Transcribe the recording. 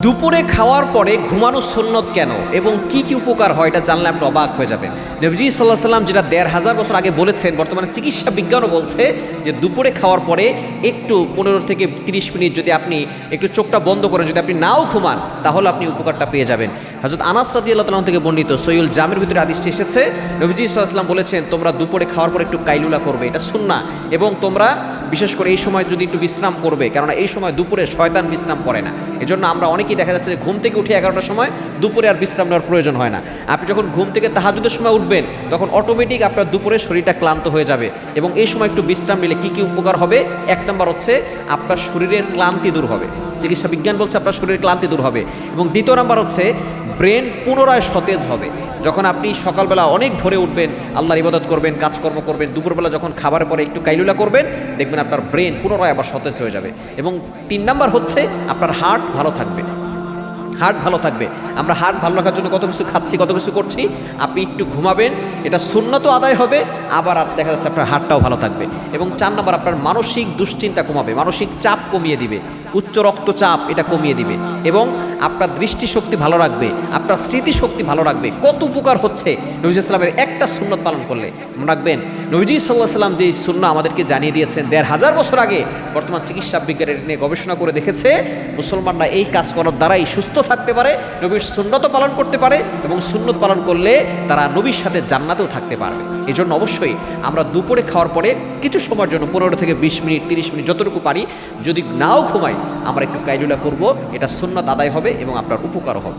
দুপুরে খাওয়ার পরে ঘুমানো সুন্নত কেন এবং কি কি উপকার হয় এটা জানলে আপনি অবাক হয়ে যাবেন। নবীজি সাল্লাল্লাহু আলাইহি সাল্লাম যেটা ১৫০০ বছর আগে বলেছেন, বর্তমানে চিকিৎসা বিজ্ঞানও বলছে যে দুপুরে খাওয়ার পরে একটু ১৫ থেকে ৩০ মিনিট যদি আপনি একটু চোখটা বন্ধ করেন, যদি আপনি নাও ঘুমান তাহলে আপনি উপকারটা পেয়ে যাবেন। হযরত আনাস রাদিয়াল্লাহু তাআলা থেকে বর্ণিত সহিহুল জামির ভিতরে হাদিসটি এসেছে, নবীজি সাল্লাল্লাহু আলাইহি সাল্লাম বলেছেন তোমরা দুপুরে খাওয়ার পরে একটু কাইলুলা করবে, এটা সুন্নাহ, এবং তোমরা বিশেষ করে এই সময় যদি একটু বিশ্রাম করবে, কারণ এই সময় দুপুরে শয়তান বিশ্রাম করে না। এজন্য আমরা অনেকেই দেখা যাচ্ছে যে ঘুম থেকে উঠে 11টার সময় দুপুরে আর বিশ্রাম নেওয়ার প্রয়োজন হয় না। আপনি যখন ঘুম থেকে তাহাজ্জুদের সময় উঠবেন তখন অটোমেটিক আপনার দুপুরে শরীরটা ক্লান্ত হয়ে যাবে, এবং এই সময় একটু বিশ্রাম নিলে কী কী উপকার হবে? 1 নম্বর হচ্ছে আপনার শরীরের ক্লান্তি দূর হবে, চিকিৎসা বিজ্ঞান বলছে আপনার শরীরের ক্লান্তি দূর হবে। এবং দ্বিতীয় নাম্বার হচ্ছে ব্রেন পুনরায় সতেজ হবে। যখন আপনি সকালবেলা অনেক ভোরে উঠবেন, আল্লাহর ইবাদত করবেন, কাজকর্ম করবেন, দুপুরবেলা যখন খাবারের পরে একটু কাইলুলা করবেন, দেখবেন আপনার ব্রেন পুনরায় আবার সতেজ হয়ে যাবে। এবং 3 নাম্বার হচ্ছে আপনার হার্ট ভালো থাকবে, হার্ট ভালো থাকবে। আমরা হার্ট ভালো রাখার জন্য কত কিছু খাচ্ছি, কত কিছু করছি। আপনি একটু ঘুমাবেন, এটা সুন্নতও আদায় হবে, আবার দেখা যাচ্ছে আপনার হার্টটাও ভালো থাকবে। এবং 4 নম্বর আপনার মানসিক দুশ্চিন্তা কমাবে, মানসিক চাপ কমিয়ে দিবে, উচ্চ রক্তচাপ এটা কমিয়ে দিবে, এবং আপনার দৃষ্টিশক্তি ভালো রাখবে, আপনার স্মৃতিশক্তি ভালো রাখবে। কত উপকার হচ্ছে নবী সাল্লামের একটা সুন্নত পালন করলে। মনে রাখবেন নবীজি সাল্লাল্লাহু আলাইহি সাল্লাম যে সুন্নাহ আমাদেরকে জানিয়ে দিয়েছেন ১৫০০ বছর আগে, বর্তমান চিকিৎসা বিজ্ঞান এটা নিয়ে গবেষণা করে দেখেছে মুসলমানরা এই কাজ করার দ্বারাই সুস্থ থাকতে পারে, নবীর সুন্নত পালন করতে পারে, এবং সুন্নত পালন করলে তারা নবীর সাথে জান্নাতেও থাকতে পারবে। এই জন্য অবশ্যই আমরা দুপুরে খাওয়ার পরে কিছু সময়ের জন্য ১৫ থেকে ২০ মিনিট ৩০ মিনিট যতটুকু পারি, যদি নাও ঘুমাই আমরা একটু কাইলুলা করব, এটা সুন্নত আদায় হবে এবং আপনার উপকারও হবে।